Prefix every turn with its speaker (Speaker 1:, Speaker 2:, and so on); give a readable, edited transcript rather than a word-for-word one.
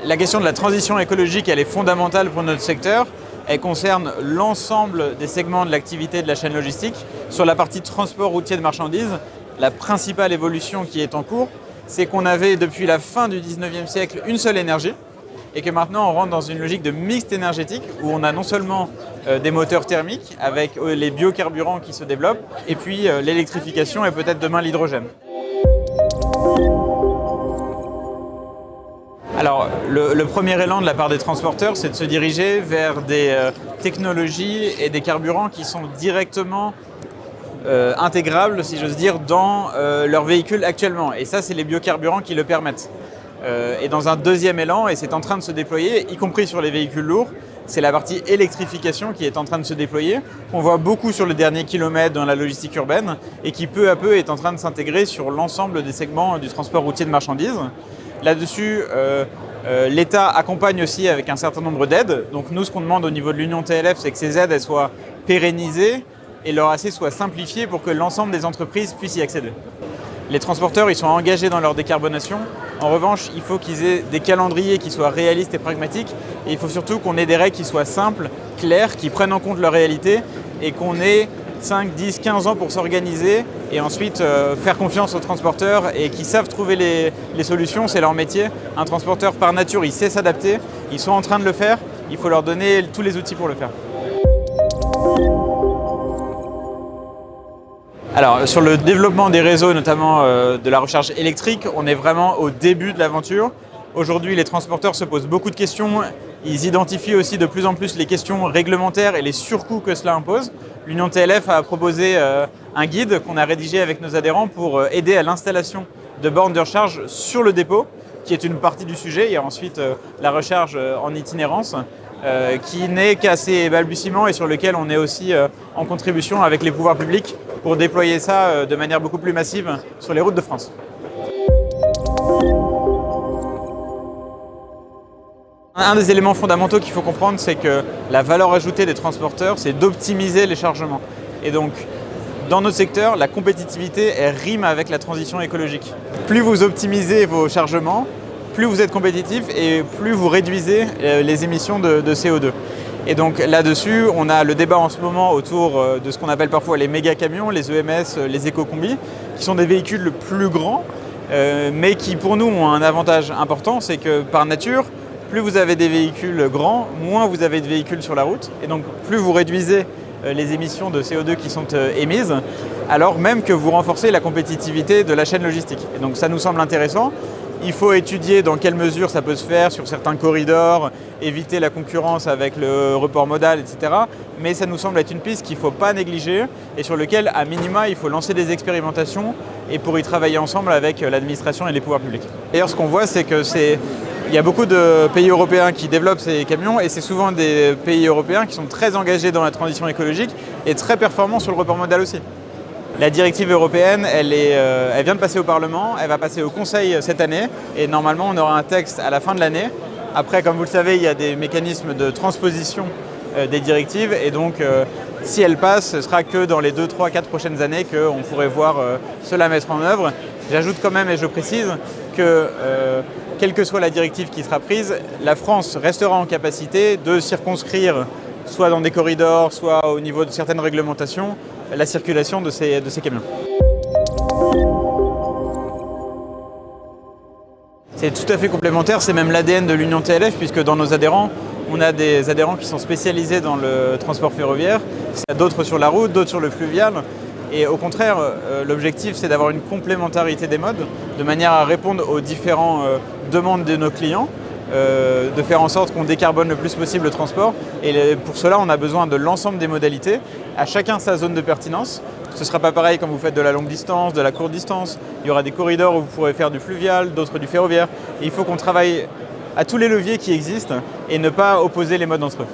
Speaker 1: La question de la transition écologique, elle est fondamentale pour notre secteur. Elle concerne l'ensemble des segments de l'activité de la chaîne logistique. Sur la partie transport routier de marchandises, la principale évolution qui est en cours, c'est qu'on avait depuis la fin du 19e siècle une seule énergie et que maintenant on rentre dans une logique de mixte énergétique où on a non seulement des moteurs thermiques avec les biocarburants qui se développent et puis l'électrification et peut-être demain l'hydrogène. Alors, le premier élan de la part des transporteurs, c'est de se diriger vers des technologies et des carburants qui sont directement intégrables, si j'ose dire, dans leurs véhicules actuellement. Et ça, c'est les biocarburants qui le permettent. Et dans un deuxième élan, et c'est en train de se déployer, y compris sur les véhicules lourds, c'est la partie électrification qui est en train de se déployer, qu'on voit beaucoup sur le dernier kilomètre dans la logistique urbaine et qui peu à peu est en train de s'intégrer sur l'ensemble des segments du transport routier de marchandises. Là-dessus, l'État accompagne aussi avec un certain nombre d'aides. Donc nous, ce qu'on demande au niveau de l'Union TLF, c'est que ces aides elles soient pérennisées et leur accès soit simplifié pour que l'ensemble des entreprises puissent y accéder. Les transporteurs, ils sont engagés dans leur décarbonation. En revanche, il faut qu'ils aient des calendriers qui soient réalistes et pragmatiques. Et il faut surtout qu'on ait des règles qui soient simples, claires, qui prennent en compte leur réalité et qu'on ait 5, 10, 15 ans pour s'organiser et ensuite faire confiance aux transporteurs et qui savent trouver les solutions, c'est leur métier. Un transporteur par nature, il sait s'adapter, ils sont en train de le faire, il faut leur donner tous les outils pour le faire. Alors sur le développement des réseaux, notamment de la recharge électrique, on est vraiment au début de l'aventure. Aujourd'hui, les transporteurs se posent beaucoup de questions. Ils identifient aussi de plus en plus les questions réglementaires et les surcoûts que cela impose. L'Union TLF a proposé un guide qu'on a rédigé avec nos adhérents pour aider à l'installation de bornes de recharge sur le dépôt, qui est une partie du sujet. Il y a ensuite la recharge en itinérance, qui n'est qu'à ses balbutiements et sur lequel on est aussi en contribution avec les pouvoirs publics pour déployer ça de manière beaucoup plus massive sur les routes de France. Un des éléments fondamentaux qu'il faut comprendre, c'est que la valeur ajoutée des transporteurs, c'est d'optimiser les chargements. Et donc, dans notre secteur, la compétitivité, elle rime avec la transition écologique. Plus vous optimisez vos chargements, plus vous êtes compétitif et plus vous réduisez les émissions de CO2. Et donc là-dessus, on a le débat en ce moment autour de ce qu'on appelle parfois les méga-camions, les EMS, les éco-combis, qui sont des véhicules plus grands, mais qui pour nous ont un avantage important, c'est que par nature, plus vous avez des véhicules grands, moins vous avez de véhicules sur la route. Et donc plus vous réduisez les émissions de CO2 qui sont émises, alors même que vous renforcez la compétitivité de la chaîne logistique. Et donc ça nous semble intéressant. Il faut étudier dans quelle mesure ça peut se faire sur certains corridors, éviter la concurrence avec le report modal, etc. Mais ça nous semble être une piste qu'il ne faut pas négliger et sur laquelle, à minima, il faut lancer des expérimentations et pour y travailler ensemble avec l'administration et les pouvoirs publics. D'ailleurs, ce qu'on voit, c'est qu'il y a beaucoup de pays européens qui développent ces camions et c'est souvent des pays européens qui sont très engagés dans la transition écologique et très performants sur le report modal aussi. La directive européenne, elle vient de passer au Parlement, elle va passer au Conseil cette année et normalement on aura un texte à la fin de l'année. Après, comme vous le savez, il y a des mécanismes de transposition des directives et donc si elle passe, ce sera que dans les 2, 3, 4 prochaines années qu'on pourrait voir cela mettre en œuvre. J'ajoute quand même et je précise que quelle que soit la directive qui sera prise, la France restera en capacité de circonscrire soit dans des corridors, soit au niveau de certaines réglementations, la circulation de ces camions. C'est tout à fait complémentaire, c'est même l'ADN de l'Union TLF puisque dans nos adhérents, on a des adhérents qui sont spécialisés dans le transport ferroviaire, il y a d'autres sur la route, d'autres sur le fluvial. Et au contraire, l'objectif c'est d'avoir une complémentarité des modes de manière à répondre aux différentes demandes de nos clients, de faire en sorte qu'on décarbone le plus possible le transport. Et pour cela, on a besoin de l'ensemble des modalités, à chacun sa zone de pertinence. Ce ne sera pas pareil quand vous faites de la longue distance, de la courte distance. Il y aura des corridors où vous pourrez faire du fluvial, d'autres du ferroviaire. Et il faut qu'on travaille à tous les leviers qui existent et ne pas opposer les modes entre eux.